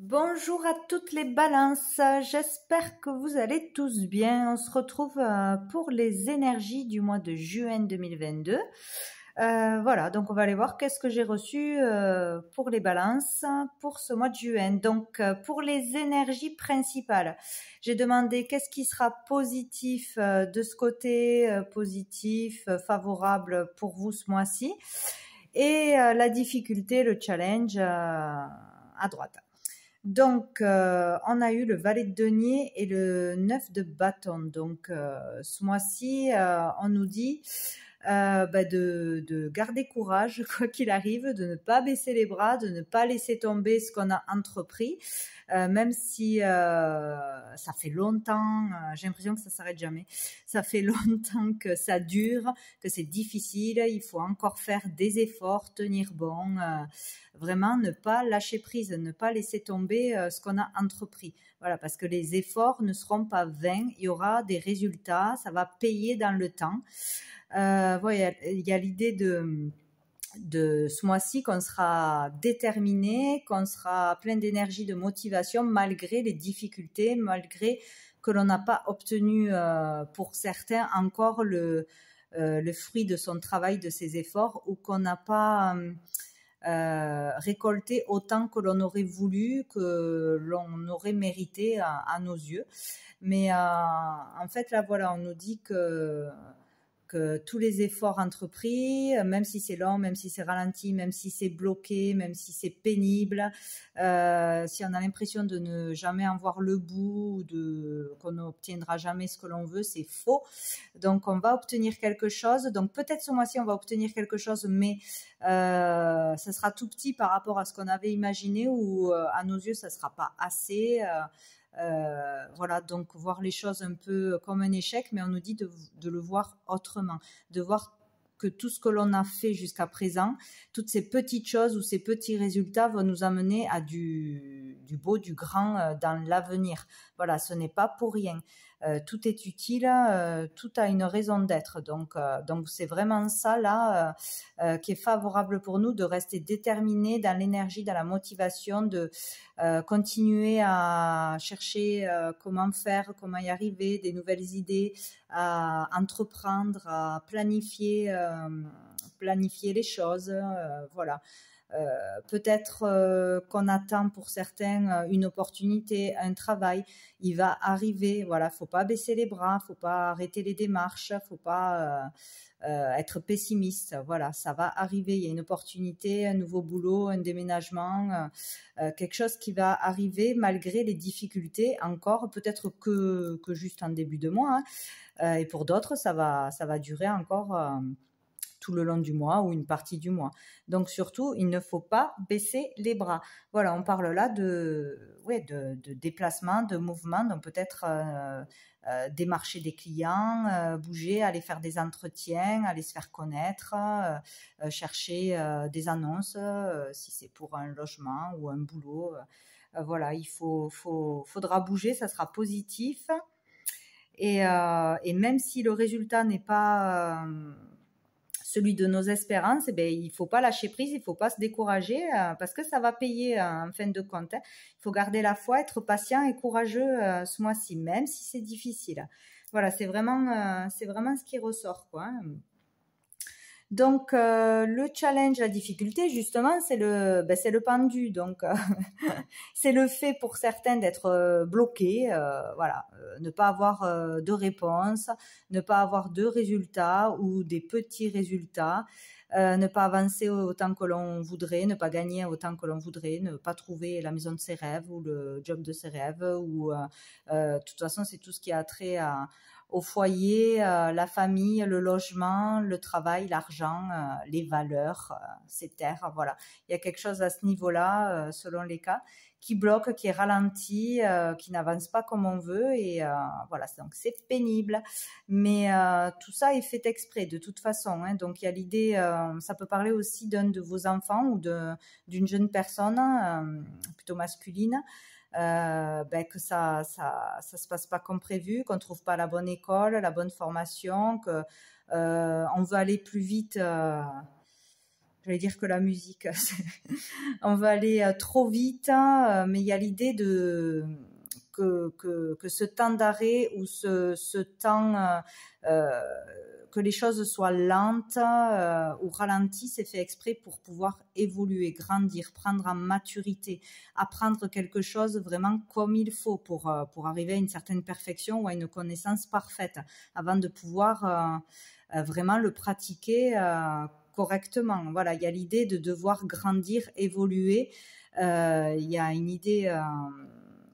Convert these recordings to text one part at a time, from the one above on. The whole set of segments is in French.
Bonjour à toutes les balances, j'espère que vous allez tous bien. On se retrouve pour les énergies du mois de juin 2022. Voilà, donc on va aller voir qu'est-ce que j'ai reçu pour les balances pour ce mois de juin. Donc pour les énergies principales, j'ai demandé qu'est-ce qui sera positif de ce côté, positif, favorable pour vous ce mois-ci, et la difficulté, le challenge à droite. Donc, on a eu le valet de denier et le 9 de bâton. Donc, ce mois-ci, on nous dit de garder courage, quoi qu'il arrive, de ne pas baisser les bras, de ne pas laisser tomber ce qu'on a entrepris, même si ça fait longtemps, j'ai l'impression que ça s'arrête jamais, ça fait longtemps que ça dure, que c'est difficile, il faut encore faire des efforts, tenir bon, vraiment ne pas lâcher prise, ne pas laisser tomber ce qu'on a entrepris. Voilà, parce que les efforts ne seront pas vains, il y aura des résultats, ça va payer dans le temps. Voilà, il y a l'idée de ce mois-ci qu'on sera déterminé, qu'on sera plein d'énergie, de motivation malgré les difficultés, malgré que l'on n'a pas obtenu pour certains encore le fruit de son travail, de ses efforts, ou qu'on n'a pas récolté autant que l'on aurait voulu, que l'on aurait mérité à nos yeux. Mais en fait, là, voilà, on nous dit que tous les efforts entrepris, même si c'est lent, même si c'est ralenti, même si c'est bloqué, même si c'est pénible, si on a l'impression de ne jamais en voir le bout, qu'on n'obtiendra jamais ce que l'on veut, c'est faux. Donc on va obtenir quelque chose. Donc peut-être ce mois-ci on va obtenir quelque chose, mais ça sera tout petit par rapport à ce qu'on avait imaginé, ou à nos yeux ça sera pas assez. Voilà, donc voir les choses un peu comme un échec, mais on nous dit de le voir autrement, de voir que tout ce que l'on a fait jusqu'à présent, toutes ces petites choses ou ces petits résultats vont nous amener à du beau, du grand dans l'avenir. Voilà, ce n'est pas pour rien. Tout est utile, tout a une raison d'être. Donc c'est vraiment ça là qui est favorable pour nous, de rester déterminés dans l'énergie, dans la motivation, de continuer à chercher comment faire, comment y arriver, des nouvelles idées, à entreprendre, à planifier les choses, voilà. Peut-être qu'on attend pour certains une opportunité, un travail, il va arriver. Voilà, faut pas baisser les bras, faut pas arrêter les démarches, faut pas être pessimiste. Voilà, ça va arriver. Il y a une opportunité, un nouveau boulot, un déménagement, quelque chose qui va arriver malgré les difficultés. Encore, peut-être que juste en début de mois, hein. Et pour d'autres, ça va durer encore tout le long du mois ou une partie du mois. Donc surtout, il ne faut pas baisser les bras. Voilà, on parle là de déplacement, de mouvement, donc peut-être démarcher des clients, bouger, aller faire des entretiens, aller se faire connaître, chercher des annonces, si c'est pour un logement ou un boulot. Voilà, faudra bouger, ça sera positif. Et même si le résultat n'est pas celui de nos espérances, il faut pas lâcher prise, il faut pas se décourager, parce que ça va payer en fin de compte, hein. Il faut garder la foi, être patient et courageux ce mois-ci, même si c'est difficile. Voilà, c'est vraiment ce qui ressort, quoi, hein. Donc le challenge, la difficulté, justement, c'est le pendu. Donc c'est le fait pour certains d'être bloqués, voilà, ne pas avoir de réponse, ne pas avoir de résultats ou des petits résultats, ne pas avancer autant que l'on voudrait, ne pas gagner autant que l'on voudrait, ne pas trouver la maison de ses rêves ou le job de ses rêves, ou de toute façon c'est tout ce qui a trait au foyer, la famille, le logement, le travail, l'argent, les valeurs, ces terres, voilà. Il y a quelque chose à ce niveau-là, selon les cas, qui bloque, qui est ralenti, qui n'avance pas comme on veut, et voilà, donc c'est pénible. Mais tout ça est fait exprès de toute façon, hein. Donc il y a l'idée, ça peut parler aussi d'un de vos enfants ou d'une jeune personne, plutôt masculine, que ça se passe pas comme prévu, qu'on trouve pas la bonne école, la bonne formation, que on veut aller plus vite j'allais dire que la musique, on va aller trop vite, hein, mais il y a l'idée que ce temps d'arrêt ou ce temps que les choses soient lentes ou ralenties, c'est fait exprès pour pouvoir évoluer, grandir, prendre en maturité, apprendre quelque chose vraiment comme il faut pour arriver à une certaine perfection ou à une connaissance parfaite avant de pouvoir vraiment le pratiquer correctement. Voilà, il y a l'idée de devoir grandir, évoluer. Il y a une idée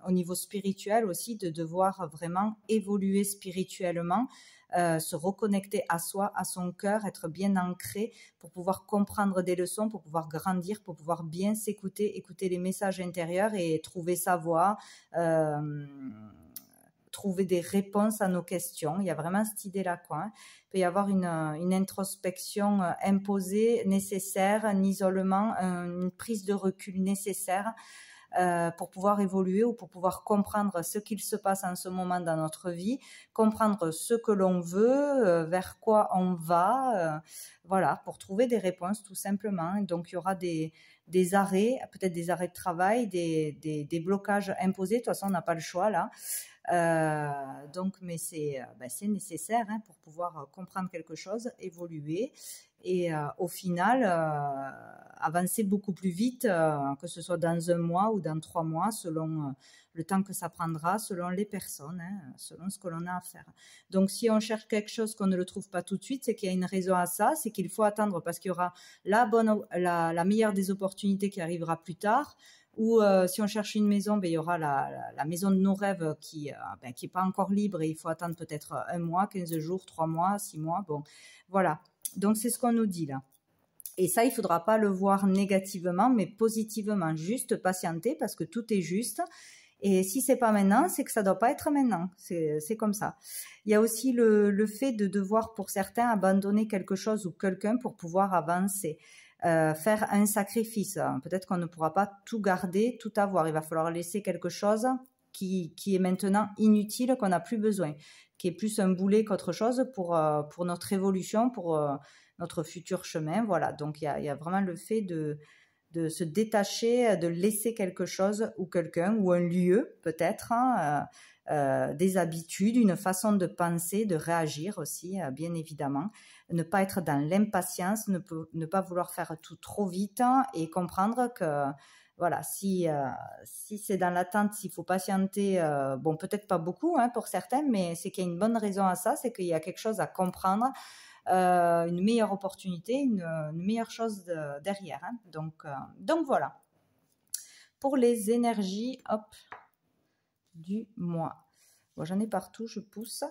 au niveau spirituel aussi de devoir vraiment évoluer spirituellement, se reconnecter à soi, à son cœur, être bien ancré pour pouvoir comprendre des leçons, pour pouvoir grandir, pour pouvoir bien s'écouter, écouter les messages intérieurs et trouver sa voie, trouver des réponses à nos questions. Il y a vraiment cette idée-là, quoi. Il peut y avoir une introspection imposée, nécessaire, un isolement, une prise de recul nécessaire pour pouvoir évoluer ou pour pouvoir comprendre ce qu'il se passe en ce moment dans notre vie, comprendre ce que l'on veut, vers quoi on va, voilà, pour trouver des réponses tout simplement. Donc il y aura des arrêts, peut-être des arrêts de travail, des blocages imposés. De toute façon, on n'a pas le choix là. Donc, mais c'est nécessaire hein, pour pouvoir comprendre quelque chose, évoluer et au final avancer beaucoup plus vite, que ce soit dans un mois ou dans 3 mois, selon le temps que ça prendra, selon les personnes, hein, selon ce que l'on a à faire. Donc, si on cherche quelque chose qu'on ne le trouve pas tout de suite, c'est qu'il y a une raison à ça, c'est qu'il faut attendre parce qu'il y aura la meilleure des opportunités qui arrivera plus tard. Ou si on cherche une maison, ben, il y aura la maison de nos rêves qui est pas encore libre et il faut attendre peut-être 1 mois, 15 jours, 3 mois, 6 mois. Bon, voilà. Donc, c'est ce qu'on nous dit là. Et ça, il ne faudra pas le voir négativement, mais positivement. Juste patienter parce que tout est juste. Et si c'est pas maintenant, c'est que ça doit pas être maintenant. C'est comme ça. Il y a aussi le fait de devoir, pour certains, abandonner quelque chose ou quelqu'un pour pouvoir avancer. Faire un sacrifice. Peut-être qu'on ne pourra pas tout garder, tout avoir. Il va falloir laisser quelque chose qui est maintenant inutile, qu'on n'a plus besoin, qui est plus un boulet qu'autre chose pour notre évolution, pour notre futur chemin. Voilà, donc il y a vraiment le fait de se détacher, de laisser quelque chose ou quelqu'un ou un lieu peut-être, hein, des habitudes, une façon de penser, de réagir aussi, bien évidemment. Ne pas être dans l'impatience, ne pas vouloir faire tout trop vite hein, et comprendre que voilà, si c'est dans l'attente, s'il faut patienter, bon peut-être pas beaucoup hein, pour certains, mais c'est qu'il y a une bonne raison à ça, c'est qu'il y a quelque chose à comprendre, une meilleure opportunité, une meilleure chose derrière. Hein. Donc voilà. Pour les énergies, hop, du mois. Bon, j'en ai partout, je pousse.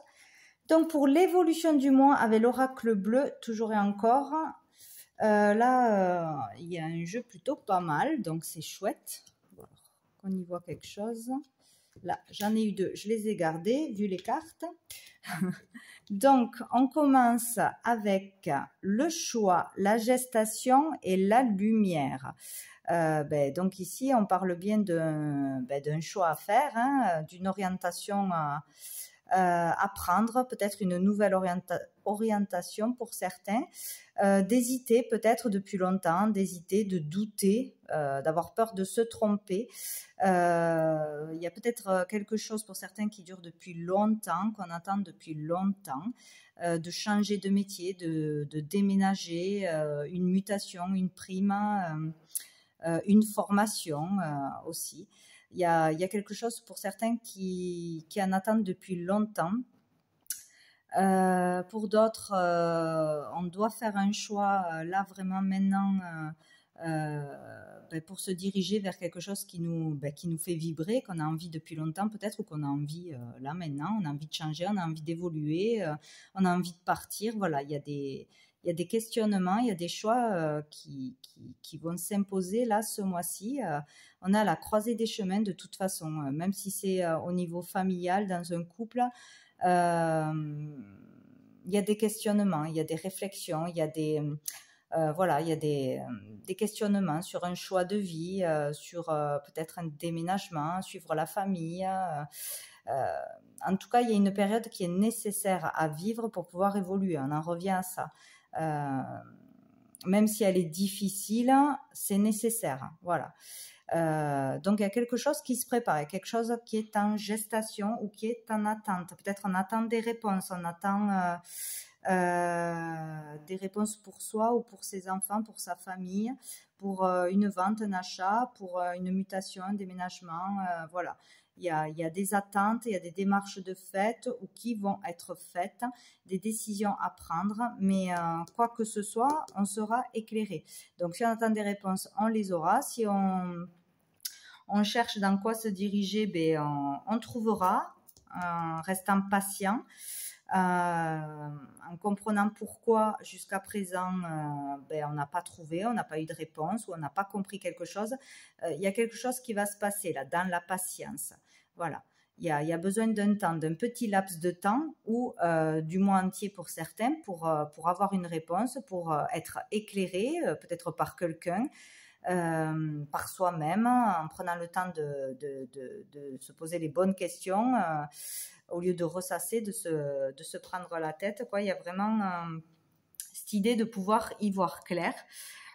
Donc pour l'évolution du mois avec l'oracle bleu, toujours et encore, là, il y a un jeu plutôt pas mal, donc c'est chouette. Bon, qu'on y voit quelque chose. Là, j'en ai eu 2, je les ai gardés, vu les cartes. Donc, on commence avec le choix, la gestation et la lumière. Donc ici, on parle bien d'un choix à faire, hein, d'une orientation à prendre, peut-être une nouvelle orientation pour certains, d'hésiter peut-être depuis longtemps, d'hésiter, de douter, d'avoir peur de se tromper. Il y a peut-être quelque chose pour certains qui dure depuis longtemps, qu'on attend depuis longtemps, de changer de métier, de déménager, une mutation, une prime, une formation aussi. Il y a quelque chose pour certains qui en attendent depuis longtemps. Pour d'autres, on doit faire un choix là vraiment maintenant pour se diriger vers quelque chose qui nous fait vibrer, qu'on a envie depuis longtemps peut-être, ou qu'on a envie là maintenant, on a envie de changer, on a envie d'évoluer, on a envie de partir. Voilà, il y a des questionnements, il y a des choix qui vont s'imposer là ce mois-ci. On est à la croisée des chemins de toute façon, même si c'est au niveau familial, dans un couple. Il y a des questionnements, il y a des réflexions, il y a des il y a des questionnements sur un choix de vie, sur peut-être un déménagement, suivre la famille. En tout cas, il y a une période qui est nécessaire à vivre pour pouvoir évoluer. On en revient à ça. même si elle est difficile, c'est nécessaire. Voilà. Donc il y a quelque chose qui se prépare, il y a quelque chose qui est en gestation ou qui est en attente. Peut-être on attend des réponses, on attend des réponses pour soi ou pour ses enfants, pour sa famille, pour une vente, un achat, pour une mutation, un déménagement. Voilà. Il y a des attentes, il y a des démarches de fait ou qui vont être faites, des décisions à prendre, mais quoi que ce soit, on sera éclairé. Donc si on attend des réponses, on les aura. Si on cherche dans quoi se diriger, ben, on trouvera, en restant patient, en comprenant pourquoi jusqu'à présent ben, on n'a pas trouvé, on n'a pas eu de réponse ou on n'a pas compris quelque chose. Il y a quelque chose qui va se passer là, dans la patience. Voilà. Il y a besoin d'un temps, d'un petit laps de temps ou du mois entier pour certains pour avoir une réponse, pour être éclairé, peut-être par quelqu'un, par soi-même, en prenant le temps de se poser les bonnes questions, au lieu de ressasser, de se prendre la tête, quoi. Il y a vraiment cette idée de pouvoir y voir clair,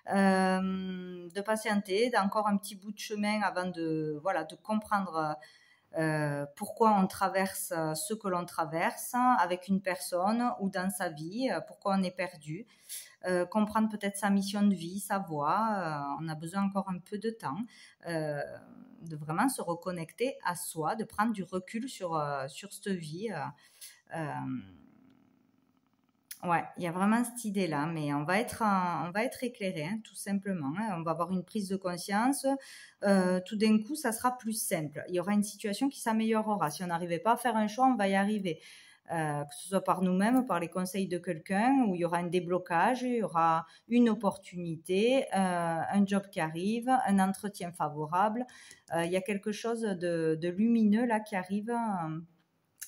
de patienter, d'encore un petit bout de chemin avant de comprendre pourquoi on traverse ce que l'on traverse avec une personne ou dans sa vie, pourquoi on est perdu, comprendre peut-être sa mission de vie, sa voie. On a besoin encore un peu de temps, de vraiment se reconnecter à soi, de prendre du recul sur cette vie. Ouais, il y a vraiment cette idée-là, mais on va être éclairé, hein, tout simplement. Hein. On va avoir une prise de conscience. Tout d'un coup, ça sera plus simple. Il y aura une situation qui s'améliorera. Si on n'arrivait pas à faire un choix, on va y arriver. Que ce soit par nous-mêmes, par les conseils de quelqu'un, où il y aura un déblocage, il y aura une opportunité, un job qui arrive, un entretien favorable. Il y a quelque chose de lumineux là qui arrive.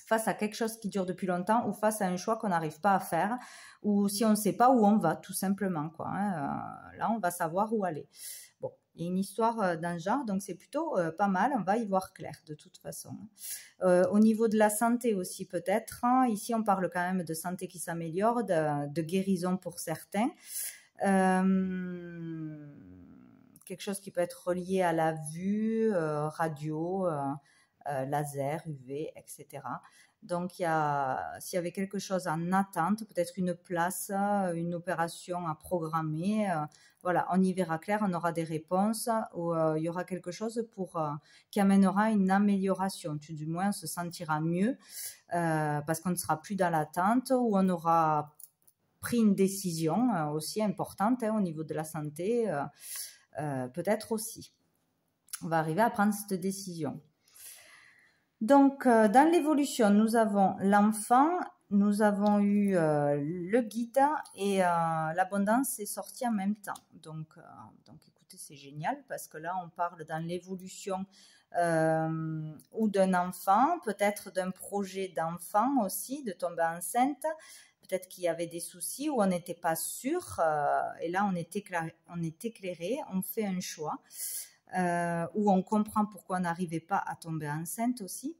Face à quelque chose qui dure depuis longtemps ou face à un choix qu'on n'arrive pas à faire ou si on ne sait pas où on va, tout simplement, quoi. Hein. Là, on va savoir où aller. Bon, il y a une histoire dans ce genre, donc c'est plutôt pas mal, on va y voir clair de toute façon. Au niveau de la santé aussi peut-être, hein. Ici on parle quand même de santé qui s'améliore, de guérison pour certains. Quelque chose qui peut être relié à la vue, radio, laser, UV, etc. Donc, s'il y avait quelque chose en attente, peut-être une place, une opération à programmer, voilà, on y verra clair, on aura des réponses ou il y aura quelque chose qui amènera une amélioration. Du moins, on se sentira mieux parce qu'on ne sera plus dans l'attente ou on aura pris une décision aussi importante au niveau de la santé, peut-être aussi. On va arriver à prendre cette décision. Donc, dans l'évolution, nous avons l'enfant, nous avons eu le guide et l'abondance est sortie en même temps. Donc écoutez, c'est génial parce que là, on parle dans l'évolution ou d'un enfant, peut-être d'un projet d'enfant aussi, de tomber enceinte. Peut-être qu'il y avait des soucis où on n'était pas sûr et là, on est éclairé, on fait un choix. Où on comprend pourquoi on n'arrivait pas à tomber enceinte aussi.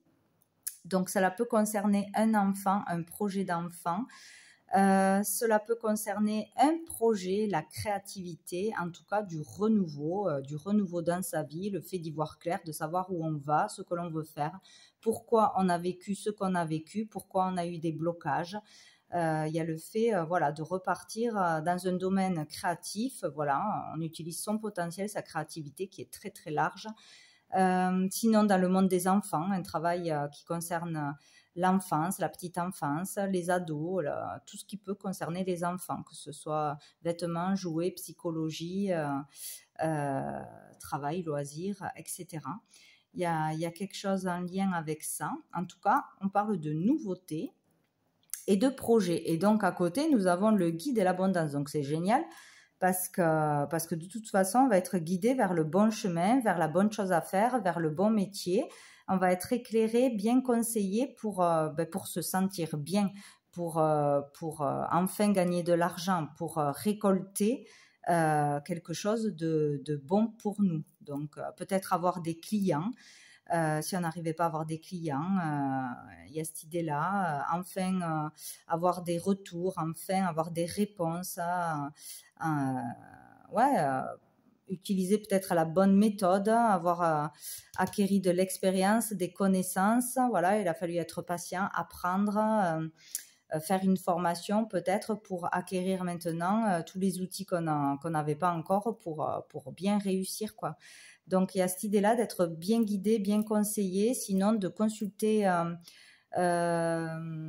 Donc, cela peut concerner un enfant, un projet d'enfant. Cela peut concerner un projet, la créativité, en tout cas du renouveau dans sa vie, le fait d'y voir clair, de savoir où on va, ce que l'on veut faire, pourquoi on a vécu ce qu'on a vécu, pourquoi on a eu des blocages. Il y a le fait de repartir dans un domaine créatif. Voilà, on utilise son potentiel, sa créativité qui est très très large. Sinon, dans le monde des enfants, un travail qui concerne l'enfance, la petite enfance, les ados, tout ce qui peut concerner les enfants, que ce soit vêtements, jouets, psychologie, travail, loisirs, etc. Il y a quelque chose en lien avec ça. En tout cas, on parle de nouveautés et de projets. Et donc, à côté, nous avons le guide et l'abondance. Donc, c'est génial parce que de toute façon, on va être guidé vers le bon chemin, vers la bonne chose à faire, vers le bon métier. On va être éclairé, bien conseillé pour se sentir bien, pour enfin gagner de l'argent, pour récolter quelque chose de bon pour nous. Donc, peut-être avoir des clients. Si on n'arrivait pas à avoir des clients, il y a cette idée-là, enfin avoir des retours, enfin avoir des réponses ouais, utiliser peut-être la bonne méthode, avoir acquéri de l'expérience, des connaissances. Voilà, il a fallu être patient, apprendre, faire une formation peut-être pour acquérir maintenant tous les outils qu'on n'avait pas encore pour bien réussir, quoi. Donc, il y a cette idée-là d'être bien guidé, bien conseillé, sinon de consulter une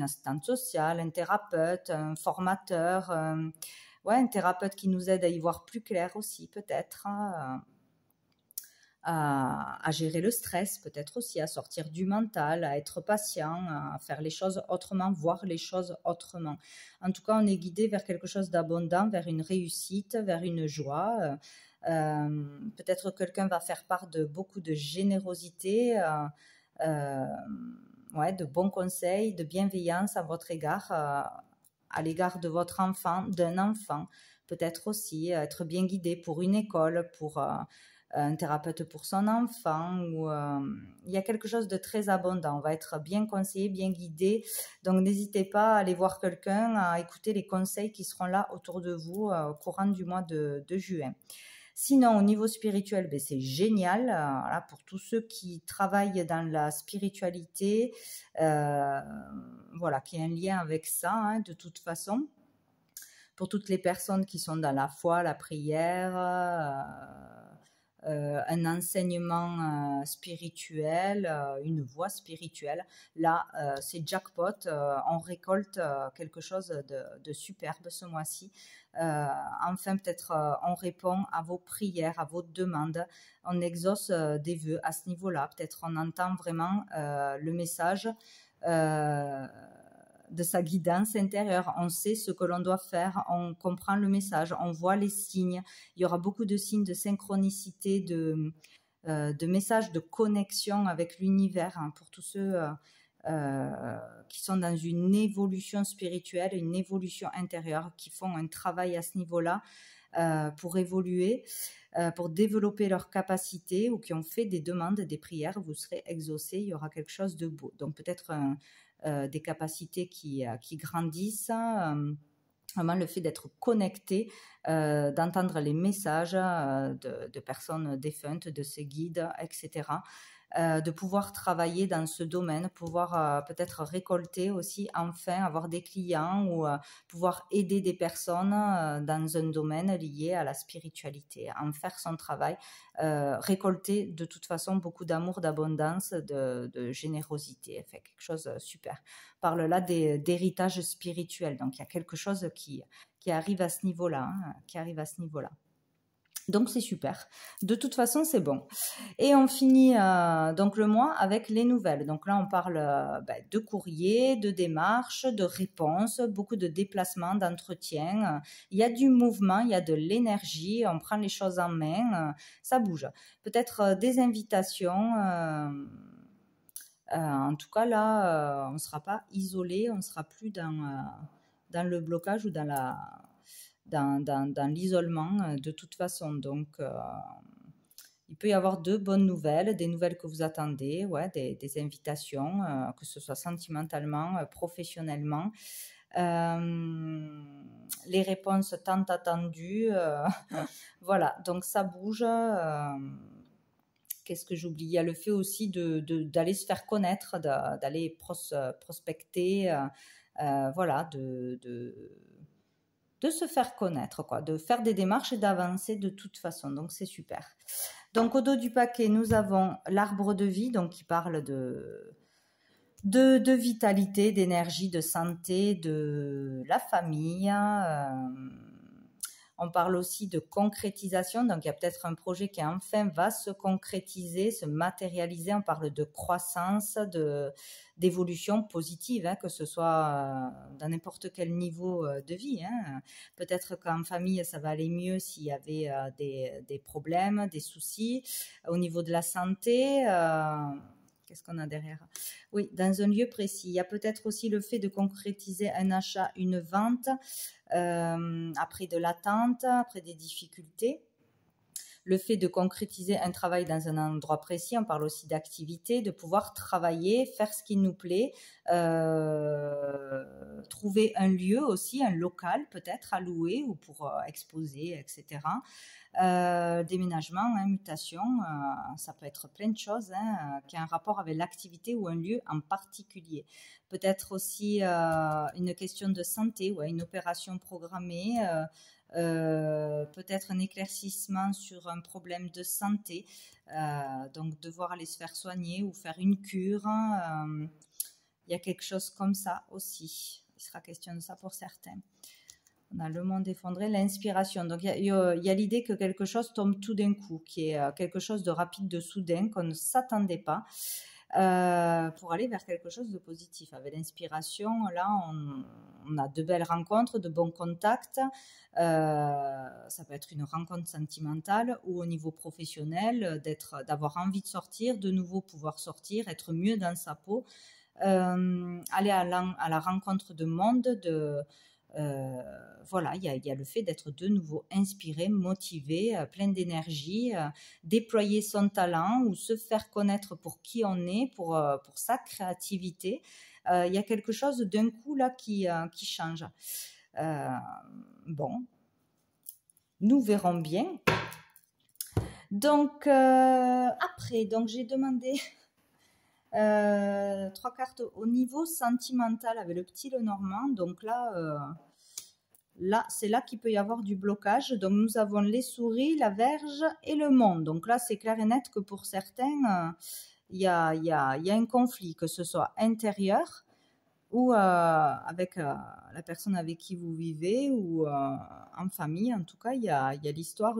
assistante sociale, un thérapeute, un formateur, ouais, un thérapeute qui nous aide à y voir plus clair aussi, peut-être, à gérer le stress, peut-être aussi, à sortir du mental, à être patient, à faire les choses autrement, voir les choses autrement. En tout cas, on est guidé vers quelque chose d'abondant, vers une réussite, vers une joie. Peut-être que quelqu'un va faire part de beaucoup de générosité, ouais, de bons conseils, de bienveillance à votre égard, à l'égard de votre enfant, d'un enfant, peut-être aussi être bien guidé pour une école, pour un thérapeute pour son enfant, ou il y a quelque chose de très abondant. On va être bien conseillé, bien guidé. Donc n'hésitez pas à aller voir quelqu'un, à écouter les conseils qui seront là autour de vous au courant du mois de juin. Sinon, au niveau spirituel, ben, c'est génial. Voilà, pour tous ceux qui travaillent dans la spiritualité, voilà, qui a un lien avec ça, hein, de toute façon. Pour toutes les personnes qui sont dans la foi, la prière, un enseignement spirituel, une voie spirituelle. Là, c'est jackpot. On récolte quelque chose de superbe ce mois-ci. Enfin, peut-être on répond à vos prières, à vos demandes. On exauce des vœux à ce niveau-là. Peut-être on entend vraiment le message de sa guidance intérieure. On sait ce que l'on doit faire, on comprend le message, on voit les signes. Il y aura beaucoup de signes de synchronicité, de messages de connexion avec l'univers, hein, pour tous ceux qui sont dans une évolution spirituelle, une évolution intérieure, qui font un travail à ce niveau-là pour évoluer, pour développer leurs capacités, ou qui ont fait des demandes, des prières. Vous serez exaucés, il y aura quelque chose de beau. Donc peut-être des capacités qui grandissent, vraiment le fait d'être connecté, d'entendre les messages de personnes défuntes, de ces guides, etc., de pouvoir travailler dans ce domaine, pouvoir peut-être récolter aussi, enfin avoir des clients, ou pouvoir aider des personnes dans un domaine lié à la spiritualité, en faire son travail, récolter de toute façon beaucoup d'amour, d'abondance, de générosité, fait quelque chose de super. On parle là d'héritage spirituel, donc il y a quelque chose qui arrive à ce niveau-là, hein, qui arrive à ce niveau-là. Donc c'est super. De toute façon, c'est bon. Et on finit donc le mois avec les nouvelles. Donc là, on parle de courrier, de démarches, de réponses, beaucoup de déplacements, d'entretiens. Il y a du mouvement, il y a de l'énergie, on prend les choses en main, ça bouge. Peut-être des invitations. En tout cas, là, on ne sera pas isolé, on ne sera plus dans le blocage ou dans l'isolement de toute façon. Donc, il peut y avoir de bonnes nouvelles, des nouvelles que vous attendez, ouais, des invitations, que ce soit sentimentalement, professionnellement. Les réponses tant attendues. Voilà, donc ça bouge. Qu'est-ce que j'oublie? Il y a le fait aussi d'aller se faire connaître, d'aller prospecter, voilà, de se faire connaître, quoi, de faire des démarches et d'avancer de toute façon. Donc, c'est super. Donc, au dos du paquet, nous avons l'arbre de vie, donc qui parle de vitalité, d'énergie, de santé, de la famille. On parle aussi de concrétisation, donc il y a peut-être un projet qui enfin va se concrétiser, se matérialiser. On parle de croissance, d'évolution positive, hein, que ce soit dans n'importe quel niveau de vie, hein. Peut-être qu'en famille, ça va aller mieux s'il y avait des problèmes, des soucis. Au niveau de la santé, qu'est-ce qu'on a derrière? Oui, dans un lieu précis. Il y a peut-être aussi le fait de concrétiser un achat, une vente, après de l'attente, après des difficultés. le fait de concrétiser un travail dans un endroit précis, on parle aussi d'activité, de pouvoir travailler, faire ce qui nous plaît, trouver un lieu aussi, un local peut-être à louer ou pour exposer, etc. Déménagement, hein, mutation, ça peut être plein de choses hein, qui ont un rapport avec l'activité ou un lieu en particulier. Peut-être aussi une question de santé, ouais, une opération programmée, peut-être un éclaircissement sur un problème de santé, donc devoir aller se faire soigner ou faire une cure. Il y a quelque chose comme ça aussi. Il sera question de ça pour certains. On a le monde effondré, l'inspiration. Donc, il y a l'idée que quelque chose tombe tout d'un coup, qui est quelque chose de rapide, de soudain, qu'on ne s'attendait pas, pour aller vers quelque chose de positif. Avec l'inspiration, là, on a de belles rencontres, de bons contacts. Ça peut être une rencontre sentimentale ou au niveau professionnel, d'avoir envie de sortir, de nouveau pouvoir sortir, être mieux dans sa peau, aller à la rencontre de monde, voilà, il y a le fait d'être de nouveau inspiré, motivé, plein d'énergie, déployer son talent ou se faire connaître pour qui on est, pour sa créativité. Il y a quelque chose d'un coup là qui change. Bon, nous verrons bien. Donc, après, donc j'ai demandé 3 cartes au niveau sentimental avec le petit Lenormand. Donc là, c'est là qu'il peut y avoir du blocage. Donc, nous avons les souris, la Vierge et le monde. Donc là, c'est clair et net que pour certains, il y a un conflit, que ce soit intérieur ou avec la personne avec qui vous vivez ou en famille. En tout cas, il y a l'histoire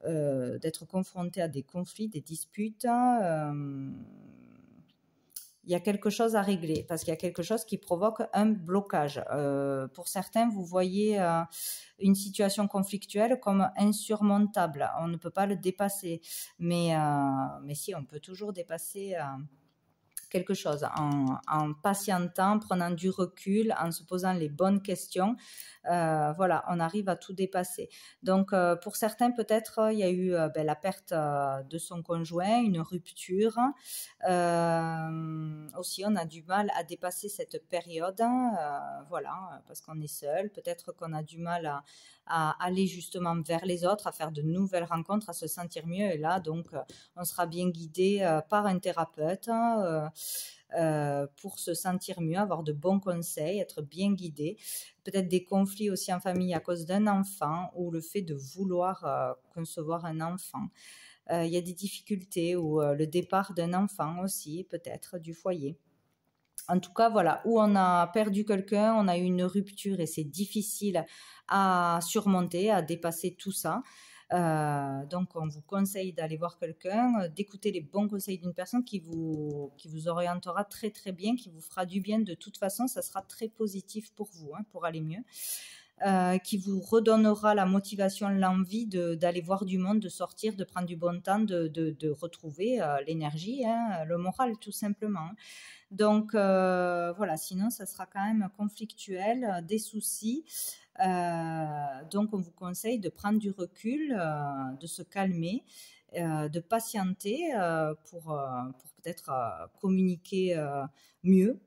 d'être confronté à des conflits, des disputes. Il y a quelque chose à régler parce qu'il y a quelque chose qui provoque un blocage. Pour certains, vous voyez une situation conflictuelle comme insurmontable. On ne peut pas le dépasser. Mais si, on peut toujours dépasser quelque chose en patientant, en prenant du recul, en se posant les bonnes questions. Voilà, on arrive à tout dépasser. Donc, pour certains, peut-être, il y a eu la perte de son conjoint, une rupture. Aussi, on a du mal à dépasser cette période. Voilà, parce qu'on est seul. Peut-être qu'on a du mal à aller justement vers les autres, à faire de nouvelles rencontres, à se sentir mieux. Et là, donc, on sera bien guidé par un thérapeute pour se sentir mieux, avoir de bons conseils, être bien guidé. Peut-être des conflits aussi en famille à cause d'un enfant ou le fait de vouloir concevoir un enfant. Il y a des difficultés ou le départ d'un enfant aussi, peut-être du foyer. En tout cas, voilà, où on a perdu quelqu'un, on a eu une rupture et c'est difficile à surmonter, à dépasser tout ça. Donc, on vous conseille d'aller voir quelqu'un, d'écouter les bons conseils d'une personne qui vous orientera très très bien, qui vous fera du bien. De toute façon, ça sera très positif pour vous, hein, pour aller mieux. Qui vous redonnera la motivation, l'envie d'aller voir du monde, de sortir, de prendre du bon temps, de retrouver l'énergie, hein, le moral tout simplement. Donc voilà, sinon ça sera quand même conflictuel, des soucis. Donc on vous conseille de prendre du recul, de se calmer, de patienter pour peut-être communiquer mieux.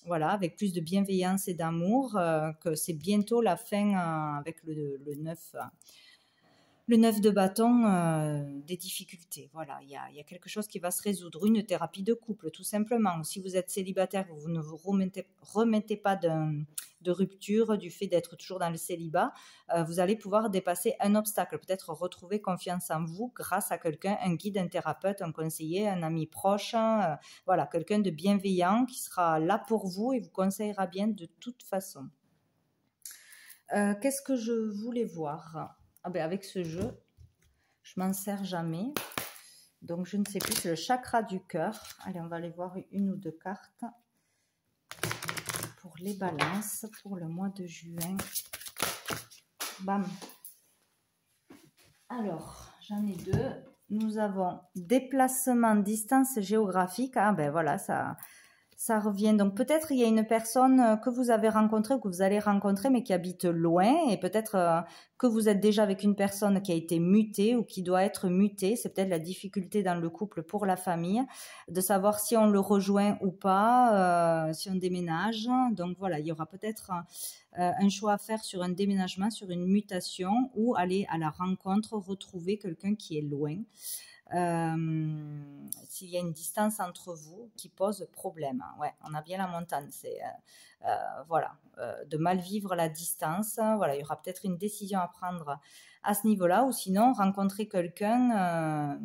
Voilà, avec plus de bienveillance et d'amour, que c'est bientôt la fin avec le 9. Le 9 de bâton, des difficultés. Voilà, il y a quelque chose qui va se résoudre. Une thérapie de couple, tout simplement. Si vous êtes célibataire, vous ne vous remettez pas de rupture, du fait d'être toujours dans le célibat, vous allez pouvoir dépasser un obstacle, peut-être retrouver confiance en vous grâce à quelqu'un, un guide, un thérapeute, un conseiller, un ami proche, voilà, quelqu'un de bienveillant qui sera là pour vous et vous conseillera bien de toute façon. Qu'est-ce que je voulais voir ? Ah ben avec ce jeu, je m'en sers jamais. Donc, je ne sais plus, c'est le chakra du cœur. Allez, on va aller voir une ou deux cartes pour les balances pour le mois de juin. Bam. Alors, j'en ai deux. Nous avons déplacement, distance géographique. Ah ben voilà, ça Ça revient. Donc peut-être il y a une personne que vous avez rencontrée ou que vous allez rencontrer mais qui habite loin et peut-être que vous êtes déjà avec une personne qui a été mutée ou qui doit être mutée. C'est peut-être la difficulté dans le couple pour la famille de savoir si on le rejoint ou pas, si on déménage. Donc voilà, il y aura peut-être un choix à faire sur un déménagement, sur une mutation ou aller à la rencontre, retrouver quelqu'un qui est loin. S'il y a une distance entre vous qui pose problème. Ouais, on a bien la montagne. C'est voilà, de mal vivre la distance. Voilà, il y aura peut-être une décision à prendre à ce niveau-là, ou sinon rencontrer quelqu'un,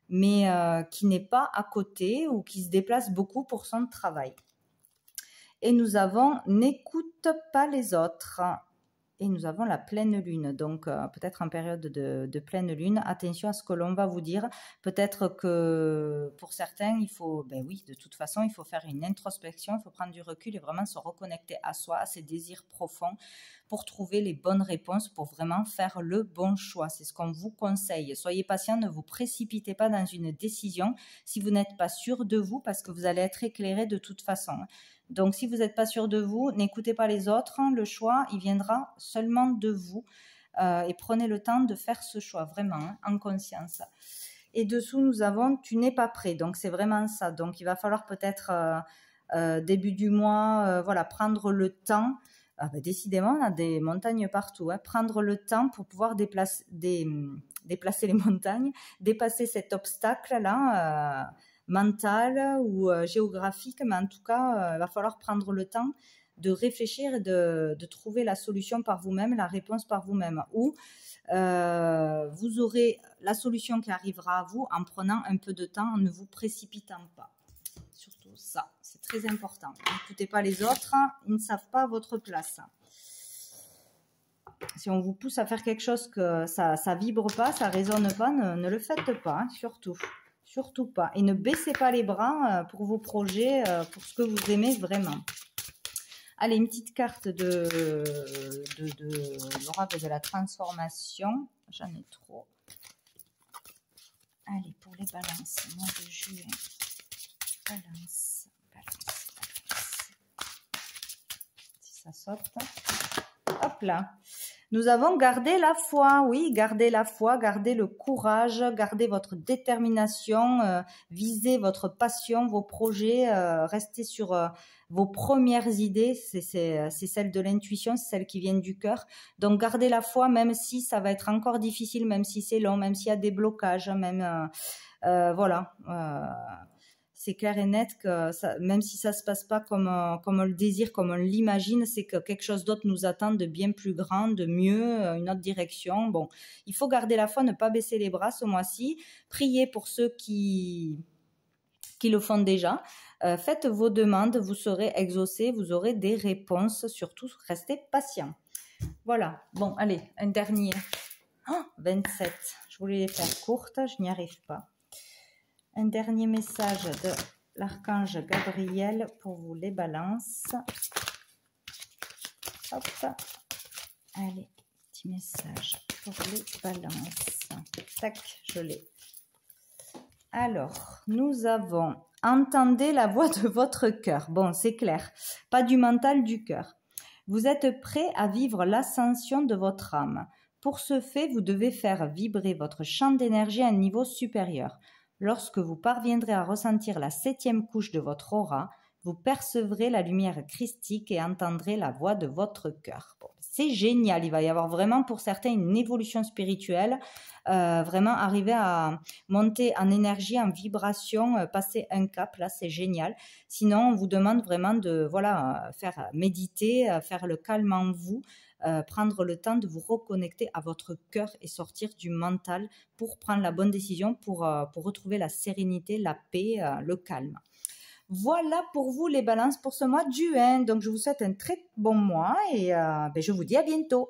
mais qui n'est pas à côté ou qui se déplace beaucoup pour son travail. Et nous avons n'écoute pas les autres. Et nous avons la pleine lune, donc peut-être en période de pleine lune, attention à ce que l'on va vous dire. Peut-être que pour certains, il faut, ben oui, de toute façon, il faut faire une introspection, il faut prendre du recul et vraiment se reconnecter à soi, à ses désirs profonds pour trouver les bonnes réponses, pour vraiment faire le bon choix. C'est ce qu'on vous conseille. Soyez patient, ne vous précipitez pas dans une décision si vous n'êtes pas sûr de vous, parce que vous allez être éclairé de toute façon. Donc, si vous n'êtes pas sûr de vous, n'écoutez pas les autres. Le choix, il viendra seulement de vous. Et prenez le temps de faire ce choix, vraiment, en conscience. Et dessous, nous avons « Tu n'es pas prêt ». Donc, c'est vraiment ça. Donc, il va falloir peut-être, début du mois, voilà, prendre le temps. Décidément, on a des montagnes partout. Prendre le temps pour pouvoir déplacer les montagnes, dépasser cet obstacle-là, mental ou géographique, mais en tout cas, il va falloir prendre le temps de réfléchir et de trouver la solution par vous-même, la réponse par vous-même. Ou vous aurez la solution qui arrivera à vous en prenant un peu de temps, en ne vous précipitant pas. Surtout ça, c'est très important. N'écoutez pas les autres, ils ne savent pas votre place. Si on vous pousse à faire quelque chose que ça vibre pas, ça résonne pas, ne le faites pas, surtout. Surtout pas. Et ne baissez pas les bras pour vos projets, pour ce que vous aimez vraiment. Allez, une petite carte de l'oracle de la transformation. J'en ai trop. Allez, pour les balances, mois de juin. Balance. Si ça saute. Hop là. Nous avons gardé la foi, oui, gardez la foi, gardez le courage, gardez votre détermination, visez votre passion, vos projets, restez sur vos premières idées, c'est celles de l'intuition, c'est celles qui viennent du cœur. Donc gardez la foi, même si ça va être encore difficile, même si c'est long, même s'il y a des blocages, même voilà. C'est clair et net que ça, même si ça se passe pas comme on le désire, comme on l'imagine, c'est que quelque chose d'autre nous attend de bien plus grand, de mieux, une autre direction. Bon, il faut garder la foi, ne pas baisser les bras ce mois-ci. Priez pour ceux qui le font déjà. Faites vos demandes, vous serez exaucés, vous aurez des réponses. Surtout, restez patient. Voilà. Bon, allez, un dernier. 27. Je voulais les faire courtes, je n'y arrive pas. Un dernier message de l'archange Gabriel pour vous les balances. Hop. Allez, petit message pour les balances. Tac, je l'ai. Alors, nous avons « Entendez la voix de votre cœur ». Bon, c'est clair. Pas du mental, du cœur. Vous êtes prêt à vivre l'ascension de votre âme. Pour ce fait, vous devez faire vibrer votre champ d'énergie à un niveau supérieur. Lorsque vous parviendrez à ressentir la 7e couche de votre aura, vous percevrez la lumière christique et entendrez la voix de votre cœur. Bon, c'est génial, il va y avoir vraiment pour certains une évolution spirituelle, vraiment arriver à monter en énergie, en vibration, passer un cap, là c'est génial. Sinon, on vous demande vraiment de faire méditer, faire le calme en vous, prendre le temps de vous reconnecter à votre cœur et sortir du mental pour prendre la bonne décision, pour retrouver la sérénité, la paix, le calme. Voilà pour vous les balances pour ce mois de juin. Donc je vous souhaite un très bon mois et je vous dis à bientôt.